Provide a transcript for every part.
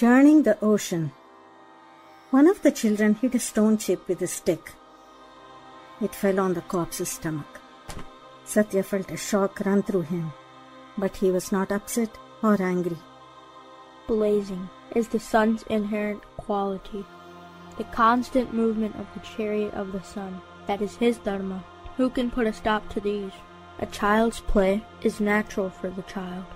Churning the ocean. One of the children hit a stone chip with a stick. It fell on the corpse's stomach. Satya felt a shock run through him, but he was not upset or angry. Blazing is the sun's inherent quality, the constant movement of the chariot of the sun. That is his dharma. Who can put a stop to these? A child's play is natural for the child.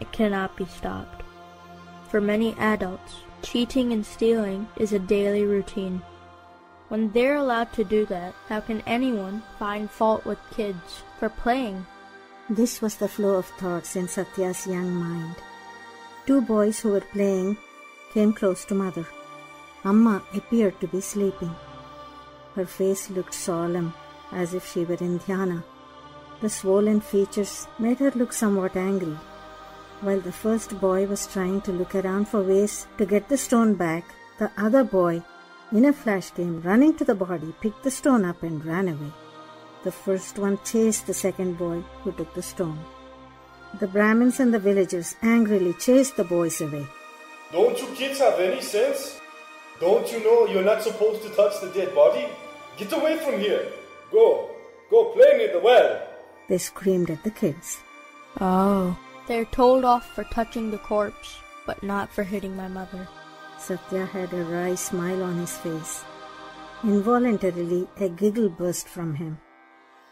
It cannot be stopped. For many adults, cheating and stealing is a daily routine. When they're allowed to do that, how can anyone find fault with kids for playing? This was the flow of thoughts in Satya's young mind. Two boys who were playing came close to Mother. Amma appeared to be sleeping. Her face looked solemn, as if she were in dhyana. The swollen features made her look somewhat angry. While the first boy was trying to look around for ways to get the stone back, the other boy, in a flash, came running to the body, picked the stone up and ran away. The first one chased the second boy who took the stone. The Brahmins and the villagers angrily chased the boys away. Don't you kids have any sense? Don't you know you're not supposed to touch the dead body? Get away from here. Go play near the well. They screamed at the kids. Oh, they're told off for touching the corpse, but not for hitting my mother. Satya had a wry smile on his face. Involuntarily, a giggle burst from him.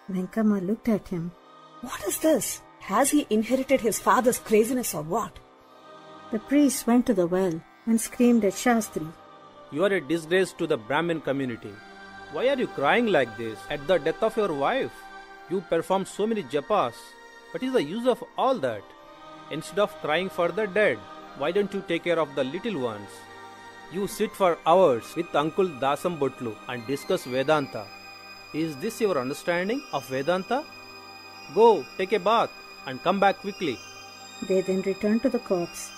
Venkama looked at him. What is this? Has he inherited his father's craziness or what? The priest went to the well and screamed at Shastri. You are a disgrace to the Brahmin community. Why are you crying like this at the death of your wife? You perform so many japas. What is the use of all that? Instead of crying for the dead, why don't you take care of the little ones? You sit for hours with Uncle Dasam Botlu and discuss Vedanta. Is this your understanding of Vedanta? Go, take a bath and come back quickly. They then returned to the corpse.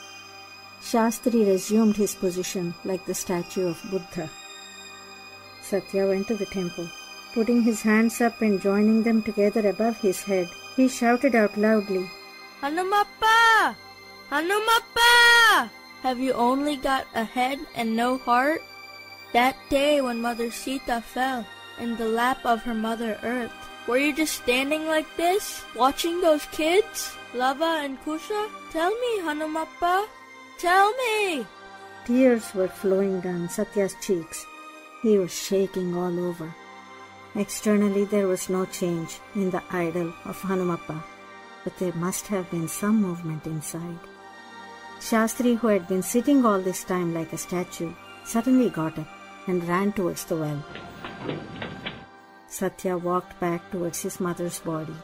Shastri resumed his position like the statue of Buddha. Satya went to the temple. Putting his hands up and joining them together above his head, he shouted out loudly, Hanumappa! Hanumappa! Have you only got a head and no heart? That day when Mother Sita fell in the lap of her Mother Earth, were you just standing like this, watching those kids, Lava and Kusha? Tell me, Hanumappa. Tell me! Tears were flowing down Satya's cheeks. He was shaking all over. Externally there was no change in the idol of Hanumappa, but there must have been some movement inside. Shastri, who had been sitting all this time like a statue, suddenly got up and ran towards the well. Satya walked back towards his mother's body.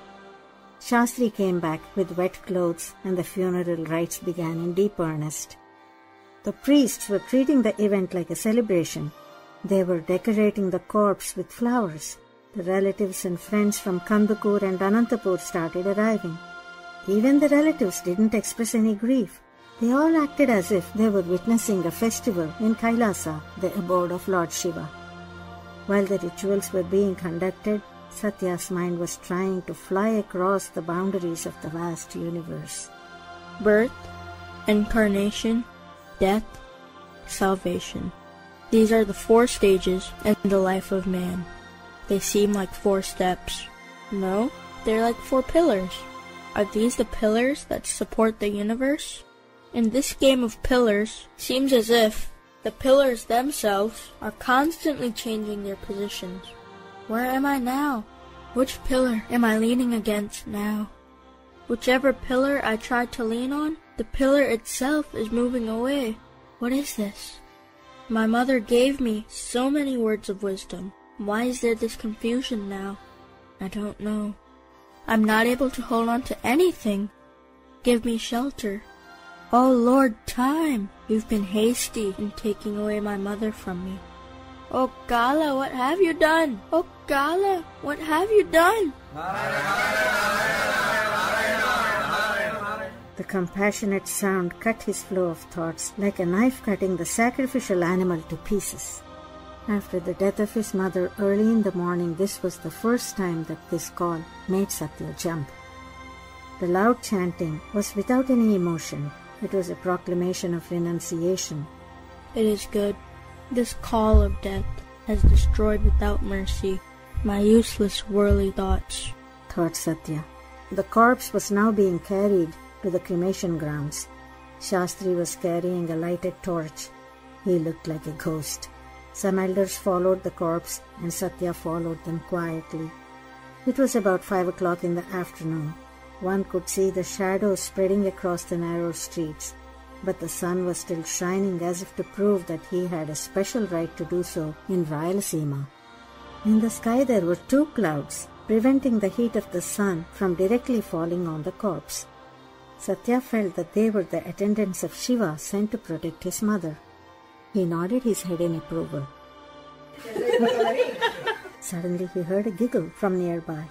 Shastri came back with wet clothes and the funeral rites began in deep earnest. The priests were treating the event like a celebration. They were decorating the corpse with flowers. The relatives and friends from Kandukur and Anantapur started arriving. Even the relatives didn't express any grief. They all acted as if they were witnessing a festival in Kailasa, the abode of Lord Shiva. While the rituals were being conducted, Satya's mind was trying to fly across the boundaries of the vast universe. Birth, incarnation, death, salvation. These are the 4 stages in the life of man. They seem like 4 steps. No, they're like 4 pillars. Are these the pillars that support the universe? In this game of pillars, seems as if the pillars themselves are constantly changing their positions. Where am I now? Which pillar am I leaning against now? Whichever pillar I try to lean on, the pillar itself is moving away. What is this? My mother gave me so many words of wisdom. Why is there this confusion now? I don't know. I'm not able to hold on to anything. Give me shelter. Oh Lord, time! You've been hasty in taking away my mother from me. Oh Kala, what have you done? Oh Kala, what have you done? The compassionate sound cut his flow of thoughts like a knife cutting the sacrificial animal to pieces. After the death of his mother early in the morning, this was the first time that this call made Satya jump. The loud chanting was without any emotion. It was a proclamation of renunciation. It is good. This call of death has destroyed without mercy my useless worldly thoughts, thought Satya. The corpse was now being carried to the cremation grounds. Shastri was carrying a lighted torch. He looked like a ghost. Some elders followed the corpse and Satya followed them quietly. It was about 5 o'clock in the afternoon. One could see the shadows spreading across the narrow streets, but the sun was still shining as if to prove that he had a special right to do so in Rayalaseema. In the sky there were 2 clouds, preventing the heat of the sun from directly falling on the corpse. Satya felt that they were the attendants of Shiva sent to protect his mother. He nodded his head in approval. Suddenly he heard a giggle from nearby.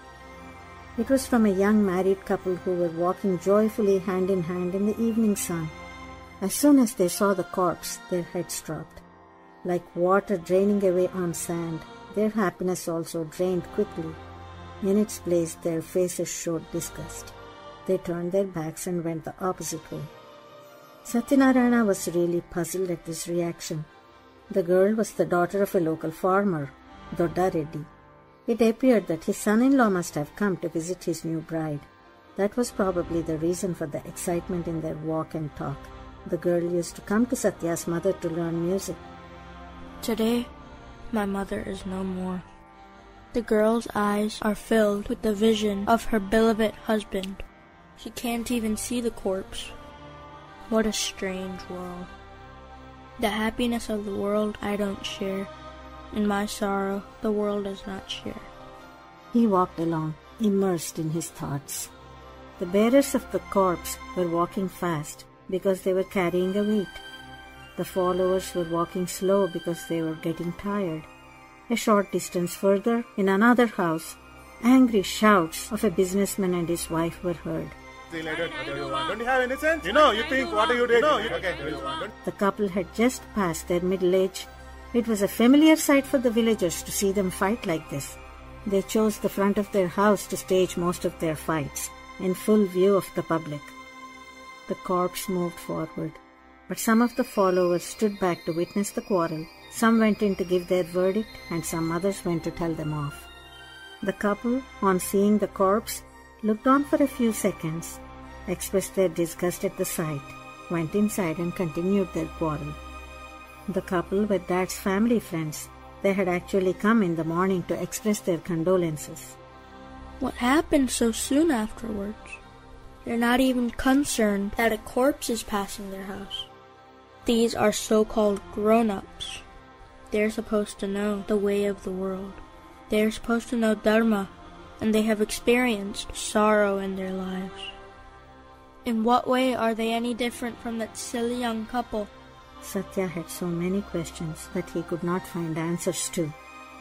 It was from a young married couple who were walking joyfully hand in hand in the evening sun. As soon as they saw the corpse, their heads dropped. Like water draining away on sand, their happiness also drained quickly. In its place, their faces showed disgust. They turned their backs and went the opposite way. Satyanarayana was really puzzled at this reaction. The girl was the daughter of a local farmer, Dodda Reddy. It appeared that his son-in-law must have come to visit his new bride. That was probably the reason for the excitement in their walk and talk. The girl used to come to Satya's mother to learn music. Today, my mother is no more. The girl's eyes are filled with the vision of her beloved husband. She can't even see the corpse. What a strange world. The happiness of the world I don't share. In my sorrow, the world does not share. He walked along, immersed in his thoughts. The bearers of the corpse were walking fast because they were carrying a weight. The followers were walking slow because they were getting tired. A short distance further, in another house, angry shouts of a businessman and his wife were heard. Don't you have any sense? You think what you did? The couple had just passed their middle age. It was a familiar sight for the villagers to see them fight like this. They chose the front of their house to stage most of their fights, in full view of the public. The corpse moved forward, but some of the followers stood back to witness the quarrel. Some went in to give their verdict, and some others went to tell them off. The couple, on seeing the corpse, looked on for a few seconds, expressed their disgust at the sight, went inside and continued their quarrel. The couple were Dad's family friends. They had actually come in the morning to express their condolences. What happened so soon afterwards? They're not even concerned that a corpse is passing their house. These are so-called grown-ups. They're supposed to know the way of the world. They're supposed to know Dharma, and they have experienced sorrow in their lives. In what way are they any different from that silly young couple? Satya had so many questions that he could not find answers to.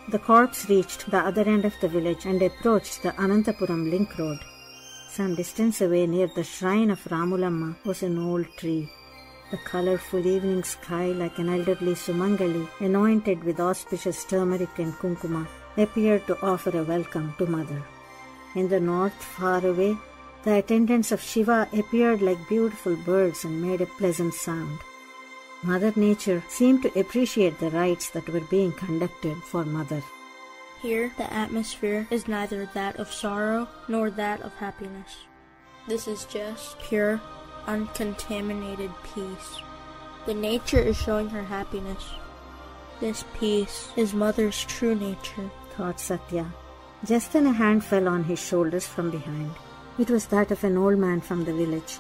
The corpse reached the other end of the village and approached the Anantapuram link road. Some distance away near the shrine of Ramulamma was an old tree. The colorful evening sky, like an elderly Sumangali anointed with auspicious turmeric and kunkuma, appeared to offer a welcome to Mother. In the north, far away, the attendants of Shiva appeared like beautiful birds and made a pleasant sound. Mother Nature seemed to appreciate the rites that were being conducted for Mother. Here, the atmosphere is neither that of sorrow nor that of happiness. This is just pure, uncontaminated peace. The nature is showing her happiness. This peace is Mother's true nature, thought Satya. Just then a hand fell on his shoulders from behind. It was that of an old man from the village.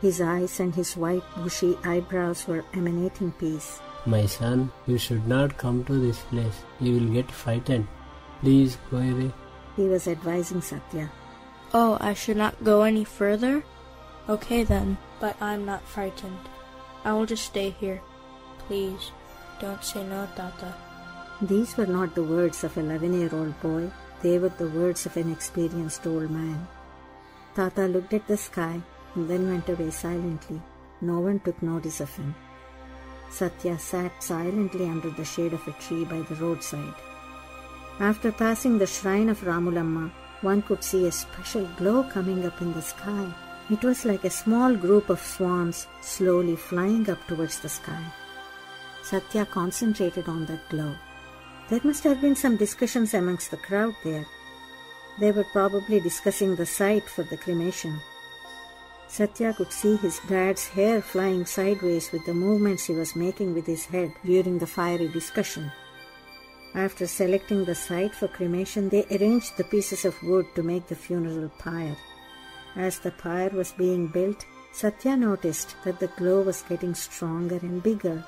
His eyes and his white bushy eyebrows were emanating peace. My son, you should not come to this place. You will get frightened. Please go away. He was advising Satya. Oh, I should not go any further? Okay then, but I'm not frightened. I will just stay here. Please, don't say no, Tata. These were not the words of an 11-year-old boy. They were the words of an experienced old man. Tata looked at the sky and then went away silently. No one took notice of him. Satya sat silently under the shade of a tree by the roadside. After passing the shrine of Ramulamma, one could see a special glow coming up in the sky. It was like a small group of swans slowly flying up towards the sky. Satya concentrated on that glow. There must have been some discussions amongst the crowd there. They were probably discussing the site for the cremation. Satya could see his dad's hair flying sideways with the movements he was making with his head during the fiery discussion. After selecting the site for cremation, they arranged the pieces of wood to make the funeral pyre. As the pyre was being built, Satya noticed that the glow was getting stronger and bigger.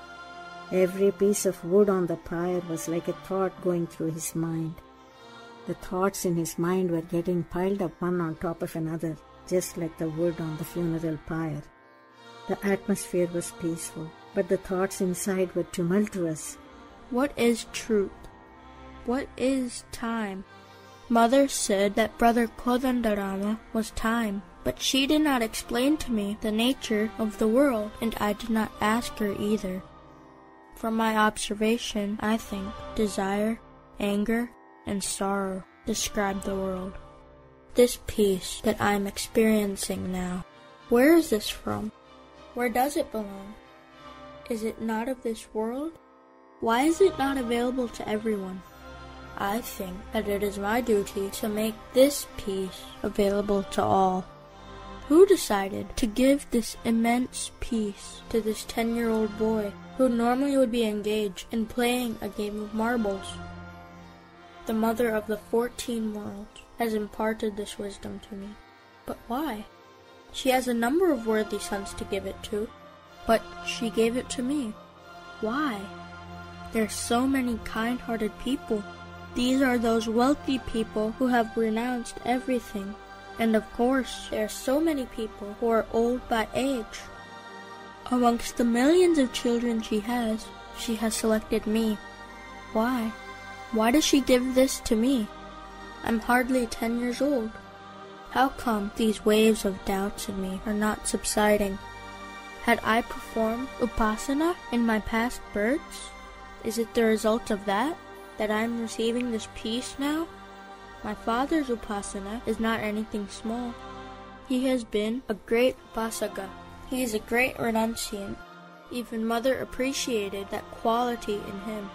Every piece of wood on the pyre was like a thought going through his mind. The thoughts in his mind were getting piled up one on top of another, just like the wood on the funeral pyre. The atmosphere was peaceful, but the thoughts inside were tumultuous. What is truth? What is time? Mother said that Brother Kodandarama was time, but she did not explain to me the nature of the world, and I did not ask her either. From my observation, I think desire, anger, and sorrow describe the world. This peace that I am experiencing now, where is this from? Where does it belong? Is it not of this world? Why is it not available to everyone? I think that it is my duty to make this peace available to all. Who decided to give this immense peace to this 10-year-old boy who normally would be engaged in playing a game of marbles? The mother of the 14 worlds has imparted this wisdom to me. But why? She has a number of worthy sons to give it to, but she gave it to me. Why? There are so many kind-hearted people. These are those wealthy people who have renounced everything. And of course, there are so many people who are old by age. Amongst the millions of children she has selected me. Why? Why does she give this to me? I'm hardly 10 years old. How come these waves of doubts in me are not subsiding? Had I performed upasana in my past births? Is it the result of that I am receiving this peace now? My father's upasana is not anything small. He has been a great upasaka. He is a great renunciant. Even Mother appreciated that quality in him.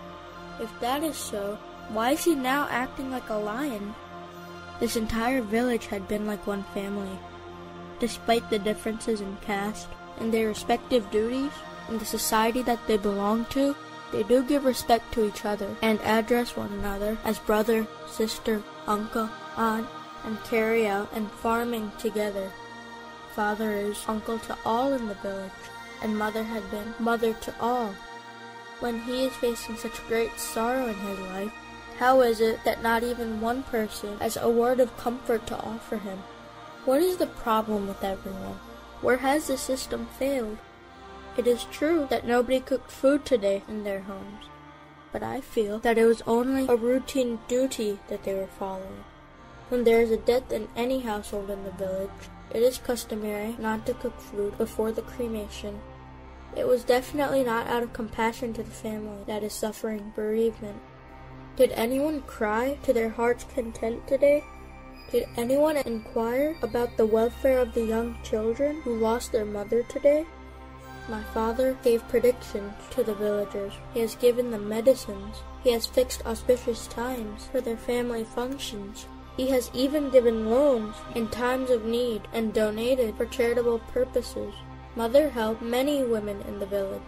If that is so, why is he now acting like a lion? This entire village had been like one family. Despite the differences in caste and their respective duties in the society that they belong to, they do give respect to each other and address one another as brother, sister, uncle, aunt, and carry out and farming together. Father is uncle to all in the village, and Mother had been mother to all. When he is facing such great sorrow in his life, how is it that not even one person has a word of comfort to offer him? What is the problem with everyone? Where has the system failed? It is true that nobody cooked food today in their homes, but I feel that it was only a routine duty that they were following. When there is a death in any household in the village, it is customary not to cook food before the cremation. It was definitely not out of compassion to the family that is suffering bereavement. Did anyone cry to their heart's content today? Did anyone inquire about the welfare of the young children who lost their mother today? My father gave predictions to the villagers. He has given them medicines. He has fixed auspicious times for their family functions. He has even given loans in times of need and donated for charitable purposes. Mother helped many women in the village.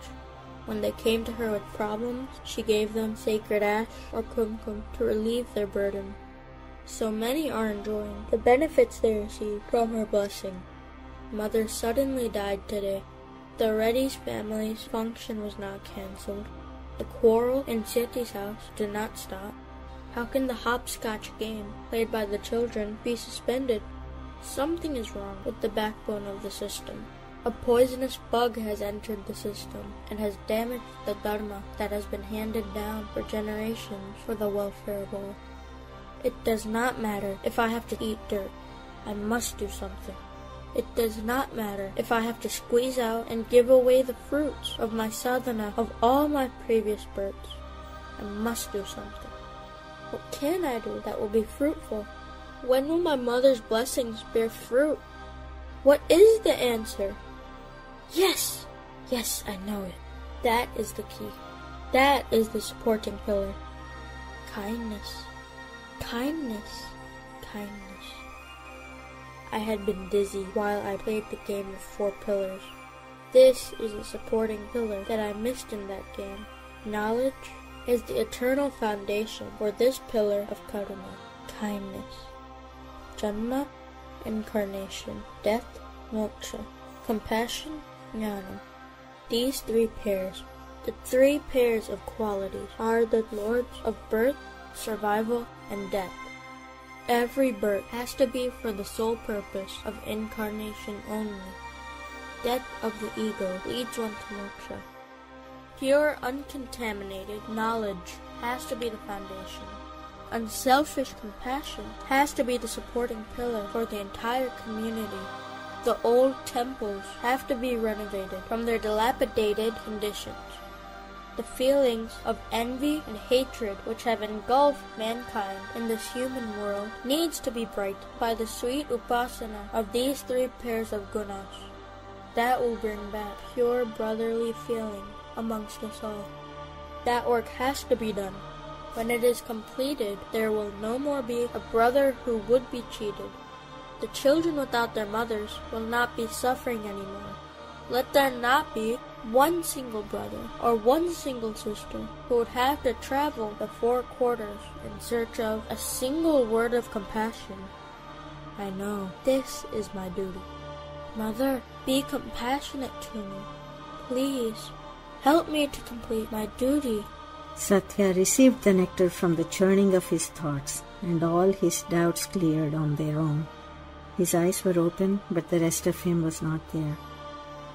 When they came to her with problems, she gave them sacred ash or kumkum to relieve their burden. So many are enjoying the benefits they receive from her blessing. Mother suddenly died today. The Reddy's family's function was not cancelled. The quarrel in Seti's house did not stop. How can the hopscotch game played by the children be suspended? Something is wrong with the backbone of the system. A poisonous bug has entered the system and has damaged the dharma that has been handed down for generations for the welfare of all. It does not matter if I have to eat dirt. I must do something. It does not matter if I have to squeeze out and give away the fruits of my sadhana of all my previous births. I must do something. What can I do that will be fruitful? When will my mother's blessings bear fruit? What is the answer? Yes! Yes, I know it. That is the key. That is the supporting pillar. Kindness. Kindness. Kindness. I had been dizzy while I played the game of 4 pillars. This is the supporting pillar that I missed in that game. Knowledge is the eternal foundation for this pillar of karuna, kindness. Janma, incarnation, death, moksha, compassion, jnana. These 3 pairs, the 3 pairs of qualities, are the lords of birth, survival, and death. Every birth has to be for the sole purpose of incarnation only. Death of the ego leads one to moksha. Pure, uncontaminated knowledge has to be the foundation. Unselfish compassion has to be the supporting pillar for the entire community. The old temples have to be renovated from their dilapidated conditions. The feelings of envy and hatred which have engulfed mankind in this human world needs to be brightened by the sweet upasana of these 3 pairs of gunas. That will bring back pure brotherly feeling amongst us all. That work has to be done. When it is completed, there will no more be a brother who would be cheated. The children without their mothers will not be suffering anymore. Let there not be one single brother or one single sister who would have to travel the 4 quarters in search of a single word of compassion. I know this is my duty. Mother, be compassionate to me. Please, help me to complete my duty. Satya received the nectar from the churning of his thoughts, and all his doubts cleared on their own. His eyes were open, but the rest of him was not there.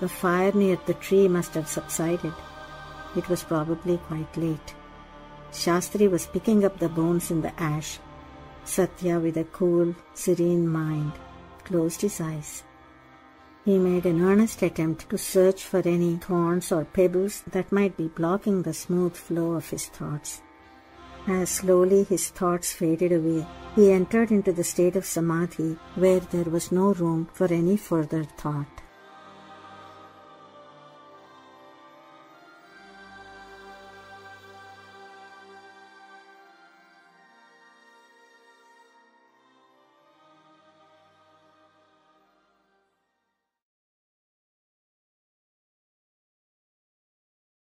The fire near the tree must have subsided. It was probably quite late. Shastri was picking up the bones in the ash. Satya, with a cool, serene mind, closed his eyes. He made an earnest attempt to search for any thorns or pebbles that might be blocking the smooth flow of his thoughts. As slowly his thoughts faded away, he entered into the state of samadhi where there was no room for any further thought.